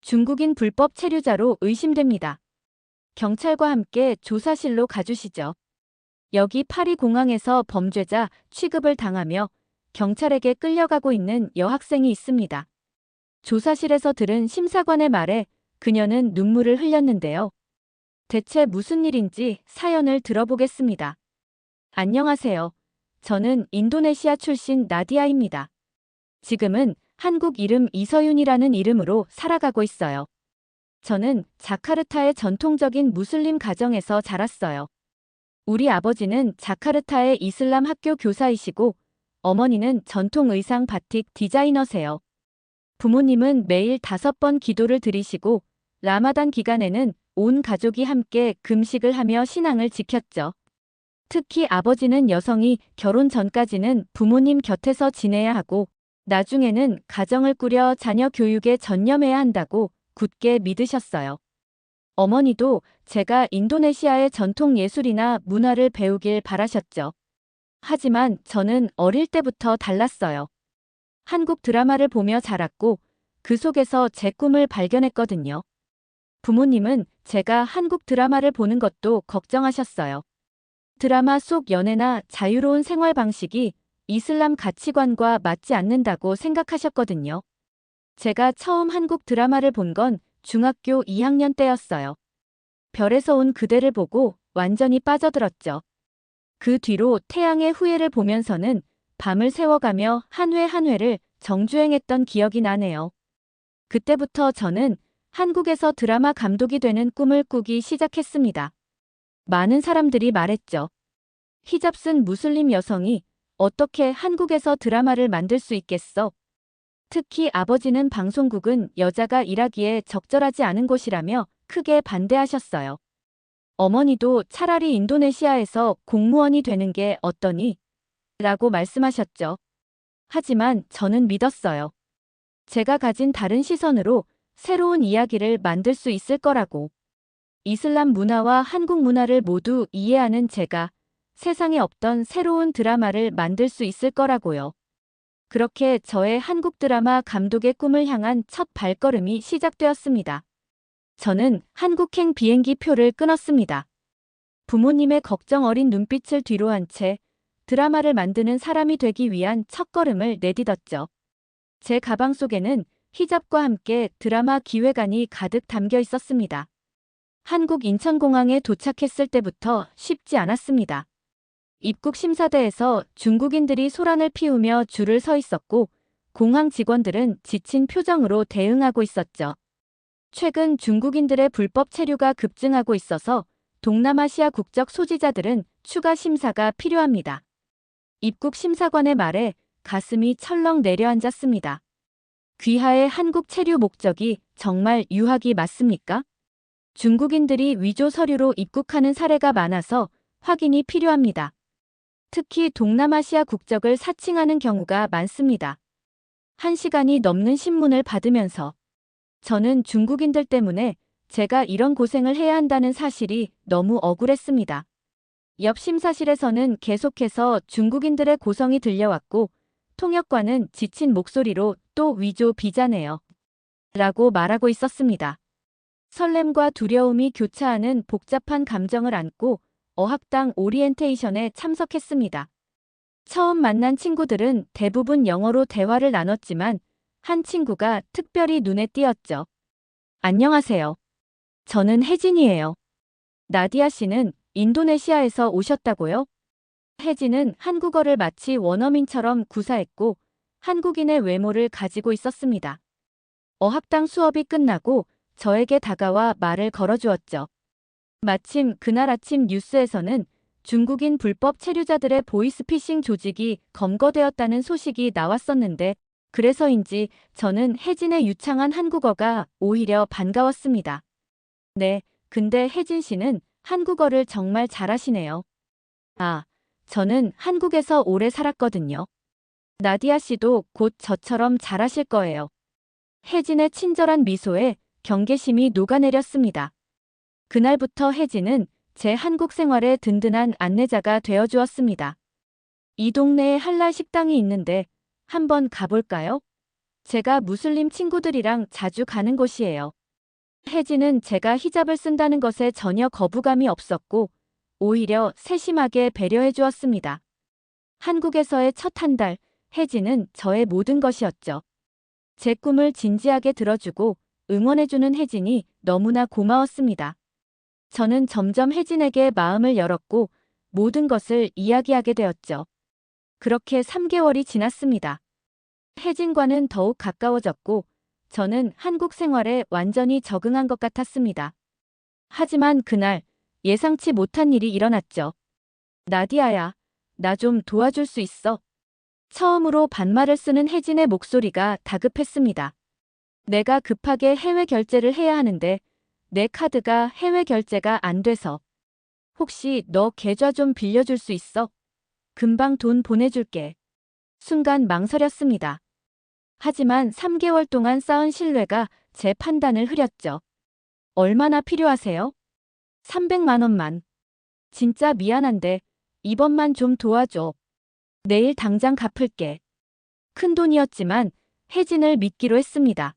중국인 불법 체류자로 의심됩니다. 경찰과 함께 조사실로 가주시죠. 여기 파리 공항에서 범죄자 취급을 당하며 경찰에게 끌려가고 있는 여학생이 있습니다. 조사실에서 들은 심사관의 말에 그녀는 눈물을 흘렸는데요. 대체 무슨 일인지 사연을 들어보겠습니다. 안녕하세요. 저는 인도네시아 출신 나디아입니다. 지금은 한국 이름 이서윤이라는 이름으로 살아가고 있어요. 저는 자카르타의 전통적인 무슬림 가정에서 자랐어요. 우리 아버지는 자카르타의 이슬람 학교 교사이시고 어머니는 전통 의상 바틱 디자이너세요. 부모님은 매일 5번 기도를 드리시고 라마단 기간에는 온 가족이 함께 금식을 하며 신앙을 지켰죠. 특히 아버지는 여성이 결혼 전까지는 부모님 곁에서 지내야 하고 나중에는 가정을 꾸려 자녀 교육에 전념해야 한다고 굳게 믿으셨어요. 어머니도 제가 인도네시아의 전통 예술이나 문화를 배우길 바라셨죠. 하지만 저는 어릴 때부터 달랐어요. 한국 드라마를 보며 자랐고 그 속에서 제 꿈을 발견했거든요. 부모님은 제가 한국 드라마를 보는 것도 걱정하셨어요. 드라마 속 연애나 자유로운 생활 방식이 이슬람 가치관과 맞지 않는다고 생각하셨거든요. 제가 처음 한국 드라마를 본 건 중학교 2학년 때였어요. 별에서 온 그대를 보고 완전히 빠져들었죠. 그 뒤로 태양의 후예를 보면서는 밤을 새워가며 한 회 한 회를 정주행했던 기억이 나네요. 그때부터 저는 한국에서 드라마 감독이 되는 꿈을 꾸기 시작했습니다. 많은 사람들이 말했죠. 히잡 쓴 무슬림 여성이 어떻게 한국에서 드라마를 만들 수 있겠어? 특히 아버지는 방송국은 여자가 일하기에 적절하지 않은 곳이라며 크게 반대하셨어요. 어머니도 차라리 인도네시아에서 공무원이 되는 게 어떠니? 라고 말씀하셨죠. 하지만 저는 믿었어요. 제가 가진 다른 시선으로 새로운 이야기를 만들 수 있을 거라고. 이슬람 문화와 한국 문화를 모두 이해하는 제가 세상에 없던 새로운 드라마를 만들 수 있을 거라고요. 그렇게 저의 한국 드라마 감독의 꿈을 향한 첫 발걸음이 시작되었습니다. 저는 한국행 비행기 표를 끊었습니다. 부모님의 걱정 어린 눈빛을 뒤로한 채 드라마를 만드는 사람이 되기 위한 첫걸음을 내딛었죠. 제 가방 속에는 히잡과 함께 드라마 기획안이 가득 담겨 있었습니다. 한국 인천공항에 도착했을 때부터 쉽지 않았습니다. 입국 심사대에서 중국인들이 소란을 피우며 줄을 서 있었고 공항 직원들은 지친 표정으로 대응하고 있었죠. 최근 중국인들의 불법 체류가 급증하고 있어서 동남아시아 국적 소지자들은 추가 심사가 필요합니다. 입국 심사관의 말에 가슴이 철렁 내려앉았습니다. 귀하의 한국 체류 목적이 정말 유학이 맞습니까? 중국인들이 위조 서류로 입국하는 사례가 많아서 확인이 필요합니다. 특히 동남아시아 국적을 사칭하는 경우가 많습니다. 1시간이 넘는 신문을 받으면서 저는 중국인들 때문에 제가 이런 고생을 해야 한다는 사실이 너무 억울했습니다. 옆 심사실에서는 계속해서 중국인들의 고성이 들려왔고 통역관은 지친 목소리로 또 위조 비자네요. 라고 말하고 있었습니다. 설렘과 두려움이 교차하는 복잡한 감정을 안고 어학당 오리엔테이션에 참석했습니다. 처음 만난 친구들은 대부분 영어로 대화를 나눴지만 한 친구가 특별히 눈에 띄었죠. 안녕하세요. 저는 혜진이에요. 나디아 씨는 인도네시아에서 오셨다고요? 혜진은 한국어를 마치 원어민처럼 구사했고 한국인의 외모를 가지고 있었습니다. 어학당 수업이 끝나고 저에게 다가와 말을 걸어주었죠. 마침 그날 아침 뉴스에서는 중국인 불법 체류자들의 보이스피싱 조직이 검거되었다는 소식이 나왔었는데 그래서인지 저는 혜진의 유창한 한국어가 오히려 반가웠습니다. 네, 근데 혜진 씨는 한국어를 정말 잘하시네요. 아, 저는 한국에서 오래 살았거든요. 나디아 씨도 곧 저처럼 잘하실 거예요. 혜진의 친절한 미소에 경계심이 녹아내렸습니다. 그날부터 혜진은 제 한국 생활의 든든한 안내자가 되어주었습니다. 이 동네에 할랄 식당이 있는데 한번 가볼까요? 제가 무슬림 친구들이랑 자주 가는 곳이에요. 혜진은 제가 히잡을 쓴다는 것에 전혀 거부감이 없었고 오히려 세심하게 배려해 주었습니다. 한국에서의 첫 한 달, 혜진은 저의 모든 것이었죠. 제 꿈을 진지하게 들어주고 응원해주는 혜진이 너무나 고마웠습니다. 저는 점점 혜진에게 마음을 열었고 모든 것을 이야기하게 되었죠. 그렇게 3개월이 지났습니다. 혜진과는 더욱 가까워졌고 저는 한국 생활에 완전히 적응한 것 같았습니다. 하지만 그날 예상치 못한 일이 일어났죠. 나디아야, 나 좀 도와줄 수 있어? 처음으로 반말을 쓰는 혜진의 목소리가 다급했습니다. 내가 급하게 해외 결제를 해야 하는데 내 카드가 해외 결제가 안 돼서. 혹시 너 계좌 좀 빌려줄 수 있어? 금방 돈 보내줄게. 순간 망설였습니다. 하지만 3개월 동안 쌓은 신뢰가 제 판단을 흐렸죠. 얼마나 필요하세요? 300만 원만. 진짜 미안한데 이번만 좀 도와줘. 내일 당장 갚을게. 큰돈이었지만 혜진을 믿기로 했습니다.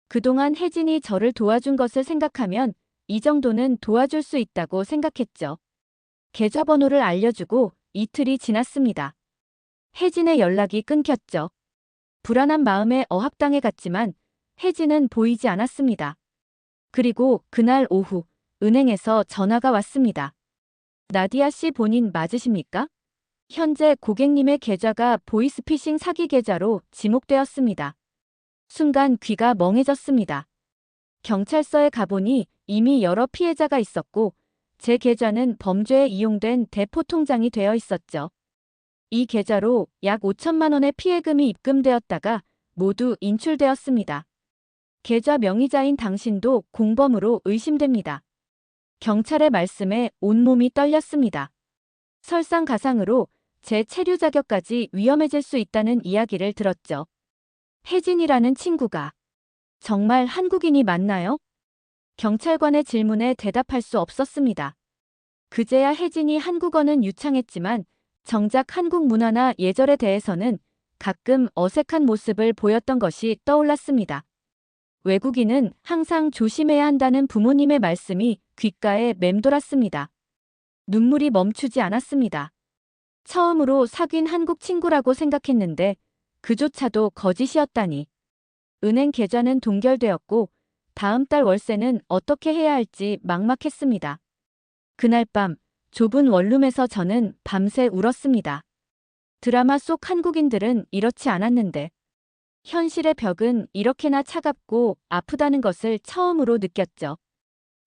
그동안 혜진이 저를 도와준 것을 생각하면 이 정도는 도와줄 수 있다고 생각했죠. 계좌번호를 알려주고 이틀이 지났습니다. 혜진의 연락이 끊겼죠. 불안한 마음에 어학당에 갔지만 혜진은 보이지 않았습니다. 그리고 그날 오후 은행에서 전화가 왔습니다. 나디아 씨 본인 맞으십니까? 현재 고객님의 계좌가 보이스피싱 사기 계좌로 지목되었습니다. 순간 귀가 멍해졌습니다. 경찰서에 가보니 이미 여러 피해자가 있었고 제 계좌는 범죄에 이용된 대포 통장이 되어 있었죠. 이 계좌로 약 5천만 원의 피해금이 입금되었다가 모두 인출되었습니다. 계좌 명의자인 당신도 공범으로 의심됩니다. 경찰의 말씀에 온몸이 떨렸습니다. 설상가상으로 제 체류 자격까지 위험해질 수 있다는 이야기를 들었죠. 혜진이라는 친구가 정말 한국인이 맞나요? 경찰관의 질문에 대답할 수 없었습니다. 그제야 혜진이 한국어는 유창했지만 정작 한국 문화나 예절에 대해서는 가끔 어색한 모습을 보였던 것이 떠올랐습니다. 외국인은 항상 조심해야 한다는 부모님의 말씀이 귓가에 맴돌았습니다. 눈물이 멈추지 않았습니다. 처음으로 사귄 한국 친구라고 생각했는데 그조차도 거짓이었다니. 은행 계좌는 동결되었고 다음 달 월세는 어떻게 해야 할지 막막했습니다. 그날 밤 좁은 원룸에서 저는 밤새 울었습니다. 드라마 속 한국인들은 이렇지 않았는데 현실의 벽은 이렇게나 차갑고 아프다는 것을 처음으로 느꼈죠.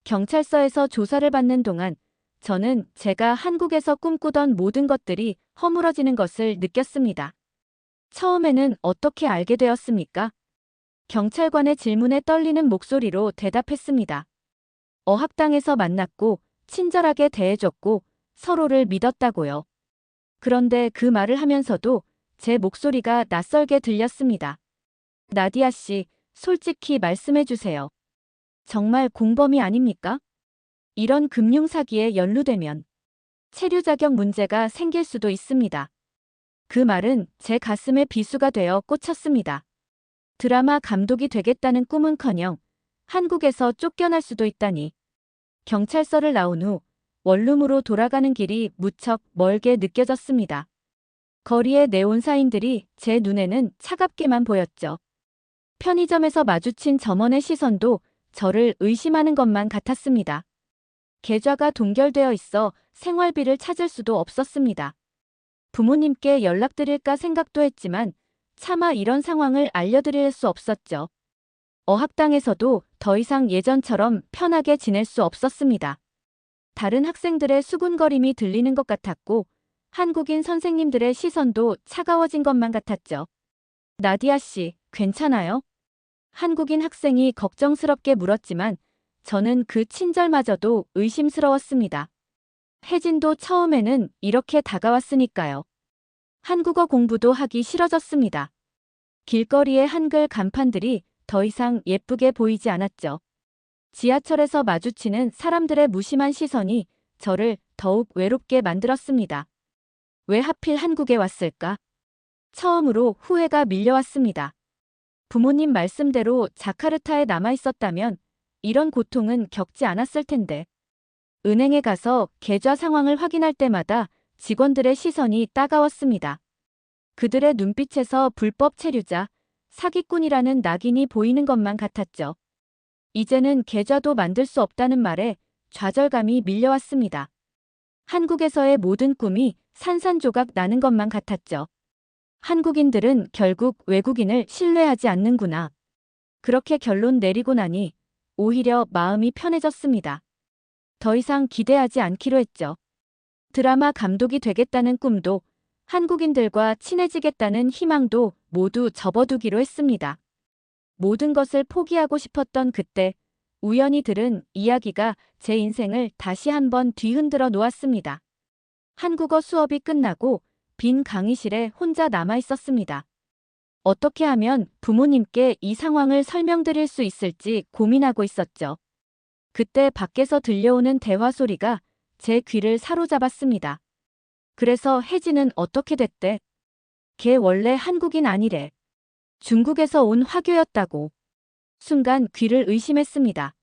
경찰서에서 조사를 받는 동안 저는 제가 한국에서 꿈꾸던 모든 것들이 허물어지는 것을 느꼈습니다. 처음에는 어떻게 알게 되었습니까? 경찰관의 질문에 떨리는 목소리로 대답했습니다. 어학당에서 만났고 친절하게 대해줬고 서로를 믿었다고요. 그런데 그 말을 하면서도 제 목소리가 낯설게 들렸습니다. 나디아 씨, 솔직히 말씀해 주세요. 정말 공범이 아닙니까? 이런 금융사기에 연루되면 체류 자격 문제가 생길 수도 있습니다. 그 말은 제 가슴에 비수가 되어 꽂혔습니다. 드라마 감독이 되겠다는 꿈은커녕 한국에서 쫓겨날 수도 있다니. 경찰서를 나온 후 원룸으로 돌아가는 길이 무척 멀게 느껴졌습니다. 거리의 네온사인들이 제 눈에는 차갑게만 보였죠. 편의점에서 마주친 점원의 시선도 저를 의심하는 것만 같았습니다. 계좌가 동결되어 있어 생활비를 찾을 수도 없었습니다. 부모님께 연락드릴까 생각도 했지만 차마 이런 상황을 알려드릴 수 없었죠. 어학당에서도 더 이상 예전처럼 편하게 지낼 수 없었습니다. 다른 학생들의 수군거림이 들리는 것 같았고 한국인 선생님들의 시선도 차가워진 것만 같았죠. 나디아 씨, 괜찮아요? 한국인 학생이 걱정스럽게 물었지만 저는 그 친절마저도 의심스러웠습니다. 혜진도 처음에는 이렇게 다가왔으니까요. 한국어 공부도 하기 싫어졌습니다. 길거리의 한글 간판들이 더 이상 예쁘게 보이지 않았죠. 지하철에서 마주치는 사람들의 무심한 시선이 저를 더욱 외롭게 만들었습니다. 왜 하필 한국에 왔을까? 처음으로 후회가 밀려왔습니다. 부모님 말씀대로 자카르타에 남아 있었다면 이런 고통은 겪지 않았을 텐데. 은행에 가서 계좌 상황을 확인할 때마다 직원들의 시선이 따가웠습니다. 그들의 눈빛에서 불법 체류자, 사기꾼이라는 낙인이 보이는 것만 같았죠. 이제는 계좌도 만들 수 없다는 말에 좌절감이 밀려왔습니다. 한국에서의 모든 꿈이 산산조각 나는 것만 같았죠. 한국인들은 결국 외국인을 신뢰하지 않는구나. 그렇게 결론 내리고 나니 오히려 마음이 편해졌습니다. 더 이상 기대하지 않기로 했죠. 드라마 감독이 되겠다는 꿈도 한국인들과 친해지겠다는 희망도 모두 접어두기로 했습니다. 모든 것을 포기하고 싶었던 그때 우연히 들은 이야기가 제 인생을 다시 한번 뒤흔들어 놓았습니다. 한국어 수업이 끝나고 빈 강의실에 혼자 남아 있었습니다. 어떻게 하면 부모님께 이 상황을 설명드릴 수 있을지 고민하고 있었죠. 그때 밖에서 들려오는 대화 소리가 제 귀를 사로잡았습니다. 그래서 혜진은 어떻게 됐대? 걔 원래 한국인 아니래. 중국에서 온 화교였다고. 순간 귀를 의심했습니다.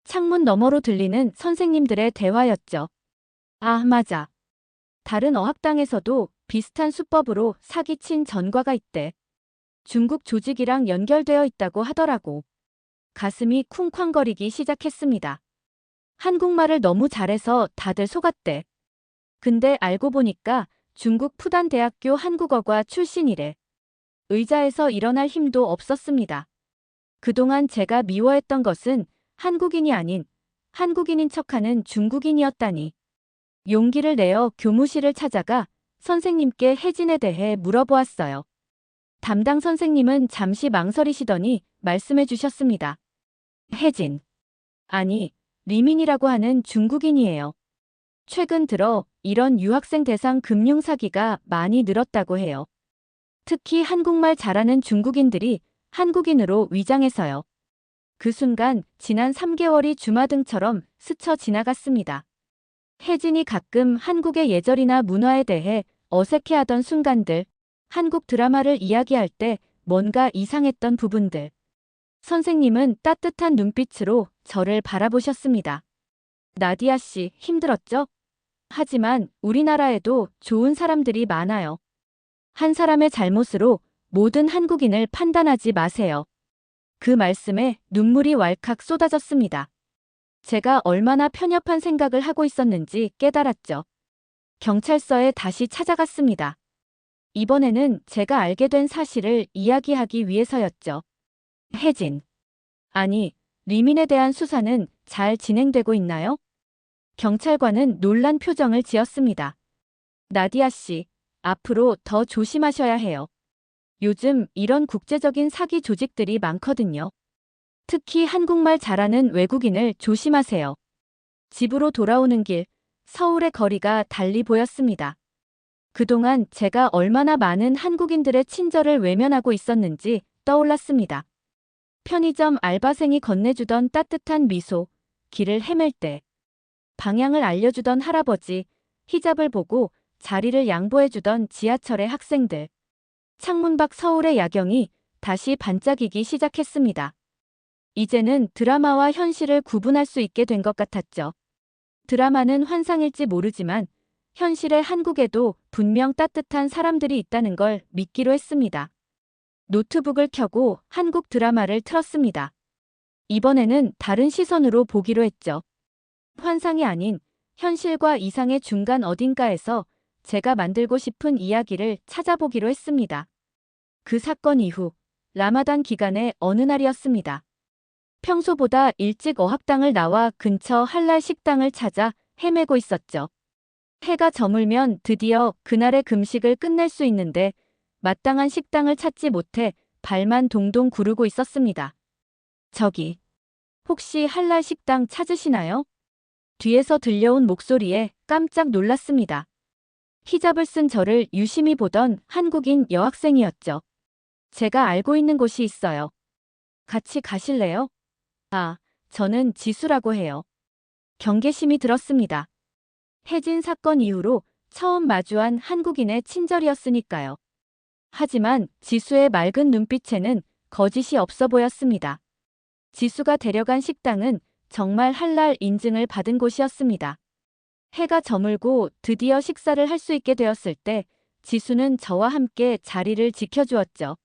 창문 너머로 들리는 선생님들의 대화였죠. 아, 맞아. 다른 어학당에서도 비슷한 수법으로 사기친 전과가 있대. 중국 조직이랑 연결되어 있다고 하더라고. 가슴이 쿵쾅거리기 시작했습니다. 한국말을 너무 잘해서 다들 속았대. 근데 알고 보니까 중국 푸단대학교 한국어과 출신이래. 의자에서 일어날 힘도 없었습니다. 그동안 제가 미워했던 것은 한국인이 아닌 한국인인 척하는 중국인이었다니. 용기를 내어 교무실을 찾아가 선생님께 혜진에 대해 물어보았어요. 담당 선생님은 잠시 망설이시더니 말씀해 주셨습니다. 혜진. 아니, 리민이라고 하는 중국인이에요. 최근 들어 이런 유학생 대상 금융 사기가 많이 늘었다고 해요. 특히 한국말 잘하는 중국인들이 한국인으로 위장해서요. 그 순간 지난 3개월이 주마등처럼 스쳐 지나갔습니다. 혜진이 가끔 한국의 예절이나 문화에 대해 어색해하던 순간들, 한국 드라마를 이야기할 때 뭔가 이상했던 부분들. 선생님은 따뜻한 눈빛으로 저를 바라보셨습니다. 나디아 씨, 힘들었죠? 하지만 우리나라에도 좋은 사람들이 많아요. 한 사람의 잘못으로 모든 한국인을 판단하지 마세요. 그 말씀에 눈물이 왈칵 쏟아졌습니다. 제가 얼마나 편협한 생각을 하고 있었는지 깨달았죠. 경찰서에 다시 찾아갔습니다. 이번에는 제가 알게 된 사실을 이야기하기 위해서였죠. 혜진. 아니, 리민에 대한 수사는 잘 진행되고 있나요? 경찰관은 놀란 표정을 지었습니다. 나디아 씨, 앞으로 더 조심하셔야 해요. 요즘 이런 국제적인 사기 조직들이 많거든요. 특히 한국말 잘하는 외국인을 조심하세요. 집으로 돌아오는 길, 서울의 거리가 달리 보였습니다. 그동안 제가 얼마나 많은 한국인들의 친절을 외면하고 있었는지 떠올랐습니다. 편의점 알바생이 건네주던 따뜻한 미소, 길을 헤맬 때 방향을 알려주던 할아버지, 히잡을 보고 자리를 양보해주던 지하철의 학생들. 창문 밖 서울의 야경이 다시 반짝이기 시작했습니다. 이제는 드라마와 현실을 구분할 수 있게 된 것 같았죠. 드라마는 환상일지 모르지만 현실의 한국에도 분명 따뜻한 사람들이 있다는 걸 믿기로 했습니다. 노트북을 켜고 한국 드라마를 틀었습니다. 이번에는 다른 시선으로 보기로 했죠. 환상이 아닌 현실과 이상의 중간 어딘가에서 제가 만들고 싶은 이야기를 찾아보기로 했습니다. 그 사건 이후 라마단 기간의 어느 날이었습니다. 평소보다 일찍 어학당을 나와 근처 할랄 식당을 찾아 헤매고 있었죠. 해가 저물면 드디어 그날의 금식을 끝낼 수 있는데 마땅한 식당을 찾지 못해 발만 동동 구르고 있었습니다. 저기, 혹시 할랄 식당 찾으시나요? 뒤에서 들려온 목소리에 깜짝 놀랐습니다. 히잡을 쓴 저를 유심히 보던 한국인 여학생이었죠. 제가 알고 있는 곳이 있어요. 같이 가실래요? 아, 저는 지수라고 해요. 경계심이 들었습니다. 혜진 사건 이후로 처음 마주한 한국인의 친절이었으니까요. 하지만 지수의 맑은 눈빛에는 거짓이 없어 보였습니다. 지수가 데려간 식당은 정말 할랄 인증을 받은 곳이었습니다. 해가 저물고 드디어 식사를 할 수 있게 되었을 때 지수는 저와 함께 자리를 지켜주었죠.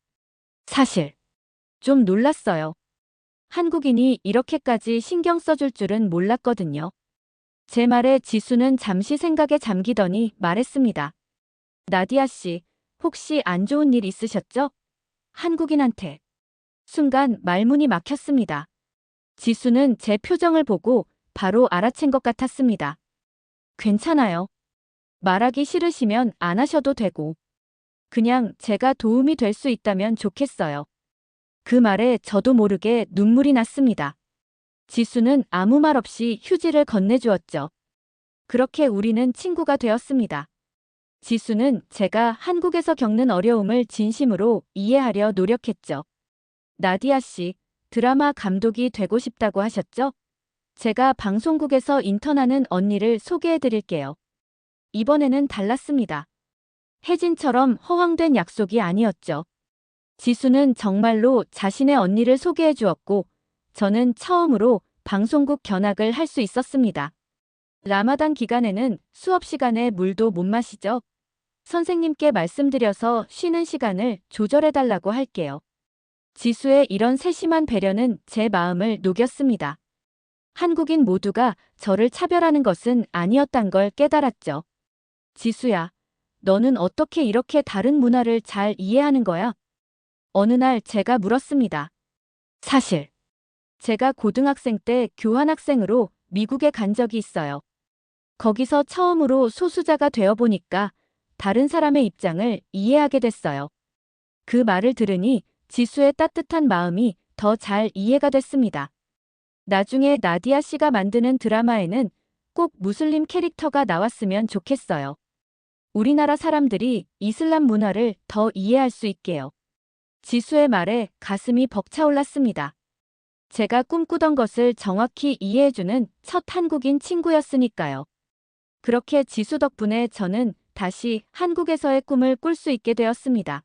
사실 좀 놀랐어요. 한국인이 이렇게까지 신경 써줄 줄은 몰랐거든요. 제 말에 지수는 잠시 생각에 잠기더니 말했습니다. 나디아 씨, 혹시 안 좋은 일 있으셨죠? 한국인한테. 순간 말문이 막혔습니다. 지수는 제 표정을 보고 바로 알아챈 것 같았습니다. 괜찮아요. 말하기 싫으시면 안 하셔도 되고. 그냥 제가 도움이 될 수 있다면 좋겠어요. 그 말에 저도 모르게 눈물이 났습니다. 지수는 아무 말 없이 휴지를 건네주었죠. 그렇게 우리는 친구가 되었습니다. 지수는 제가 한국에서 겪는 어려움을 진심으로 이해하려 노력했죠. 나디아 씨, 드라마 감독이 되고 싶다고 하셨죠? 제가 방송국에서 인턴하는 언니를 소개해 드릴게요. 이번에는 달랐습니다. 혜진처럼 허황된 약속이 아니었죠. 지수는 정말로 자신의 언니를 소개해 주었고, 저는 처음으로 방송국 견학을 할 수 있었습니다. 라마단 기간에는 수업 시간에 물도 못 마시죠? 선생님께 말씀드려서 쉬는 시간을 조절해 달라고 할게요. 지수의 이런 세심한 배려는 제 마음을 녹였습니다. 한국인 모두가 저를 차별하는 것은 아니었단 걸 깨달았죠. 지수야, 너는 어떻게 이렇게 다른 문화를 잘 이해하는 거야? 어느 날 제가 물었습니다. 사실, 제가 고등학생 때 교환학생으로 미국에 간 적이 있어요. 거기서 처음으로 소수자가 되어 보니까 다른 사람의 입장을 이해하게 됐어요. 그 말을 들으니 지수의 따뜻한 마음이 더 잘 이해가 됐습니다. 나중에 나디아 씨가 만드는 드라마에는 꼭 무슬림 캐릭터가 나왔으면 좋겠어요. 우리나라 사람들이 이슬람 문화를 더 이해할 수 있게요. 지수의 말에 가슴이 벅차올랐습니다. 제가 꿈꾸던 것을 정확히 이해해주는 첫 한국인 친구였으니까요. 그렇게 지수 덕분에 저는 다시 한국에서의 꿈을 꿀 수 있게 되었습니다.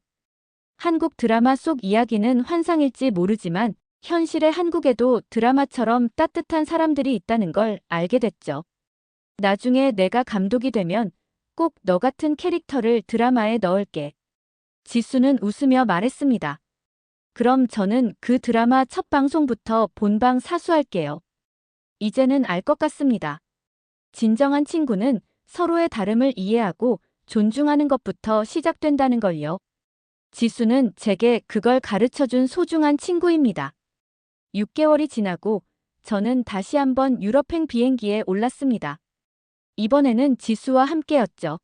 한국 드라마 속 이야기는 환상일지 모르지만 현실의 한국에도 드라마처럼 따뜻한 사람들이 있다는 걸 알게 됐죠. 나중에 내가 감독이 되면 꼭 너 같은 캐릭터를 드라마에 넣을게. 지수는 웃으며 말했습니다. 그럼 저는 그 드라마 첫 방송부터 본방 사수할게요. 이제는 알 것 같습니다. 진정한 친구는 서로의 다름을 이해하고 존중하는 것부터 시작된다는 걸요. 지수는 제게 그걸 가르쳐준 소중한 친구입니다. 6개월이 지나고 저는 다시 한번 유럽행 비행기에 올랐습니다. 이번에는 지수와 함께였죠.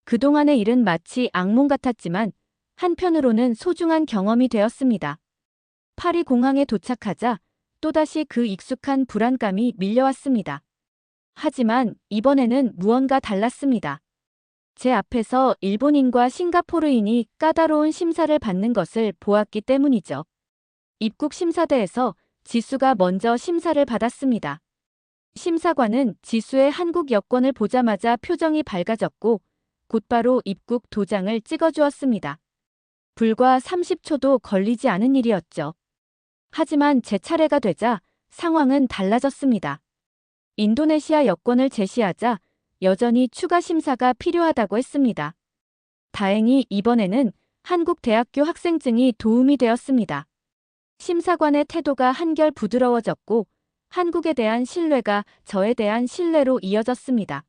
그동안의 일은 마치 악몽 같았지만 한편으로는 소중한 경험이 되었습니다. 파리 공항에 도착하자 또다시 그 익숙한 불안감이 밀려왔습니다. 하지만 이번에는 무언가 달랐습니다. 제 앞에서 일본인과 싱가포르인이 까다로운 심사를 받는 것을 보았기 때문이죠. 입국 심사대에서 지수가 먼저 심사를 받았습니다. 심사관은 지수의 한국 여권을 보자마자 표정이 밝아졌고 곧바로 입국 도장을 찍어주었습니다. 불과 30초도 걸리지 않은 일이었죠. 하지만 제 차례가 되자 상황은 달라졌습니다. 인도네시아 여권을 제시하자 여전히 추가 심사가 필요하다고 했습니다. 다행히 이번에는 한국 대학교 학생증이 도움이 되었습니다. 심사관의 태도가 한결 부드러워졌고 한국에 대한 신뢰가 저에 대한 신뢰로 이어졌습니다.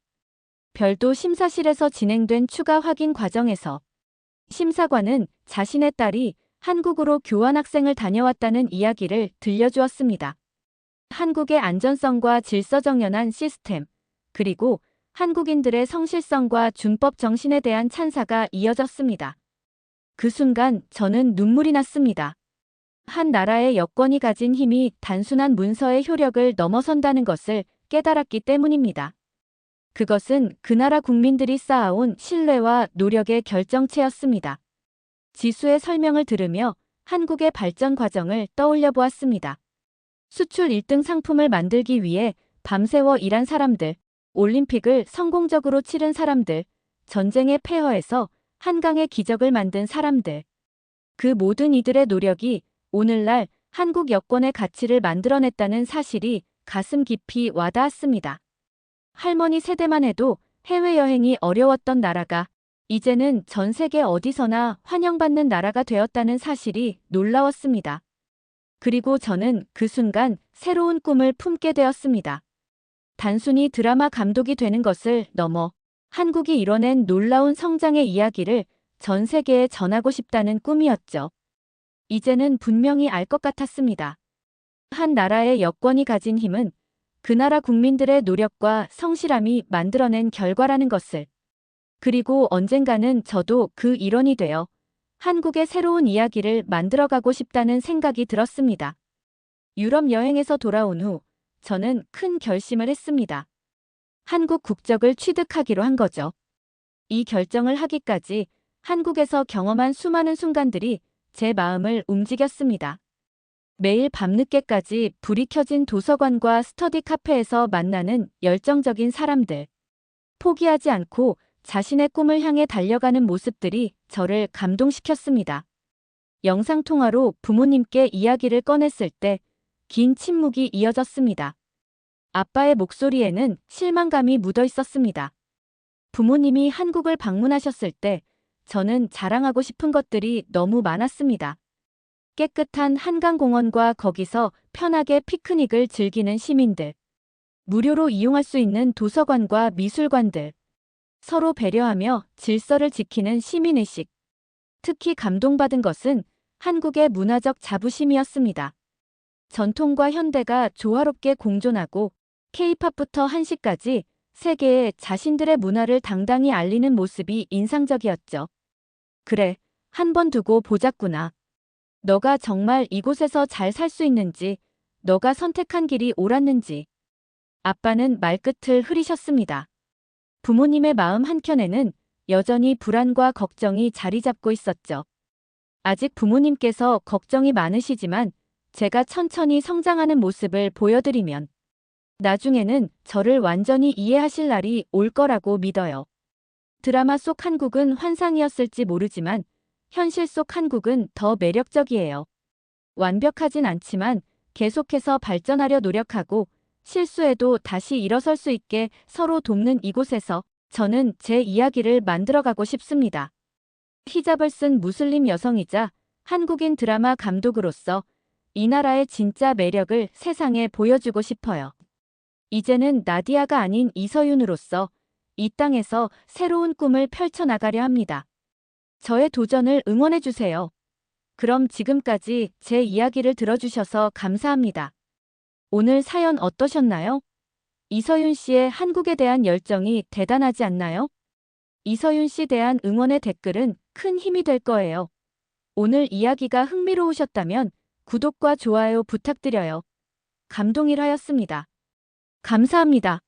별도 심사실에서 진행된 추가 확인 과정에서 심사관은 자신의 딸이 한국으로 교환학생을 다녀왔다는 이야기를 들려주었습니다. 한국의 안전성과 질서정연한 시스템, 그리고 한국인들의 성실성과 준법 정신에 대한 찬사가 이어졌습니다. 그 순간 저는 눈물이 났습니다. 한 나라의 여권이 가진 힘이 단순한 문서의 효력을 넘어선다는 것을 깨달았기 때문입니다. 그것은 그 나라 국민들이 쌓아온 신뢰와 노력의 결정체였습니다. 지수의 설명을 들으며 한국의 발전 과정을 떠올려 보았습니다. 수출 1등 상품을 만들기 위해 밤새워 일한 사람들, 올림픽을 성공적으로 치른 사람들, 전쟁의 폐허에서 한강의 기적을 만든 사람들. 그 모든 이들의 노력이 오늘날 한국 여권의 가치를 만들어냈다는 사실이 가슴 깊이 와닿았습니다. 할머니 세대만 해도 해외여행이 어려웠던 나라가 이제는 전 세계 어디서나 환영받는 나라가 되었다는 사실이 놀라웠습니다. 그리고 저는 그 순간 새로운 꿈을 품게 되었습니다. 단순히 드라마 감독이 되는 것을 넘어 한국이 이뤄낸 놀라운 성장의 이야기를 전 세계에 전하고 싶다는 꿈이었죠. 이제는 분명히 알 것 같았습니다. 한 나라의 여권이 가진 힘은 그 나라 국민들의 노력과 성실함이 만들어낸 결과라는 것을. 그리고 언젠가는 저도 그 일원이 되어 한국의 새로운 이야기를 만들어가고 싶다는 생각이 들었습니다. 유럽 여행에서 돌아온 후 저는 큰 결심을 했습니다. 한국 국적을 취득하기로 한 거죠. 이 결정을 하기까지 한국에서 경험한 수많은 순간들이 제 마음을 움직였습니다. 매일 밤늦게까지 불이 켜진 도서관과 스터디 카페에서 만나는 열정적인 사람들. 포기하지 않고 자신의 꿈을 향해 달려가는 모습들이 저를 감동시켰습니다. 영상통화로 부모님께 이야기를 꺼냈을 때 긴 침묵이 이어졌습니다. 아빠의 목소리에는 실망감이 묻어 있었습니다. 부모님이 한국을 방문하셨을 때 저는 자랑하고 싶은 것들이 너무 많았습니다. 깨끗한 한강공원과 거기서 편하게 피크닉을 즐기는 시민들. 무료로 이용할 수 있는 도서관과 미술관들. 서로 배려하며 질서를 지키는 시민의식. 특히 감동받은 것은 한국의 문화적 자부심이었습니다. 전통과 현대가 조화롭게 공존하고 K-팝부터 한식까지 세계에 자신들의 문화를 당당히 알리는 모습이 인상적이었죠. 그래, 한 번 두고 보자꾸나. 너가 정말 이곳에서 잘 살 수 있는지, 너가 선택한 길이 옳았는지. 아빠는 말끝을 흐리셨습니다. 부모님의 마음 한켠에는 여전히 불안과 걱정이 자리 잡고 있었죠. 아직 부모님께서 걱정이 많으시지만 제가 천천히 성장하는 모습을 보여드리면 나중에는 저를 완전히 이해하실 날이 올 거라고 믿어요. 드라마 속 한국은 환상이었을지 모르지만 현실 속 한국은 더 매력적이에요. 완벽하진 않지만 계속해서 발전하려 노력하고 실수해도 다시 일어설 수 있게 서로 돕는 이곳에서 저는 제 이야기를 만들어가고 싶습니다. 히잡을 쓴 무슬림 여성이자 한국인 드라마 감독으로서 이 나라의 진짜 매력을 세상에 보여주고 싶어요. 이제는 나디아가 아닌 이서윤으로서 이 땅에서 새로운 꿈을 펼쳐나가려 합니다. 저의 도전을 응원해주세요. 그럼 지금까지 제 이야기를 들어주셔서 감사합니다. 오늘 사연 어떠셨나요? 이서윤 씨의 한국에 대한 열정이 대단하지 않나요? 이서윤 씨 대한 응원의 댓글은 큰 힘이 될 거예요. 오늘 이야기가 흥미로우셨다면 구독과 좋아요 부탁드려요. 감동일하였습니다. 감사합니다.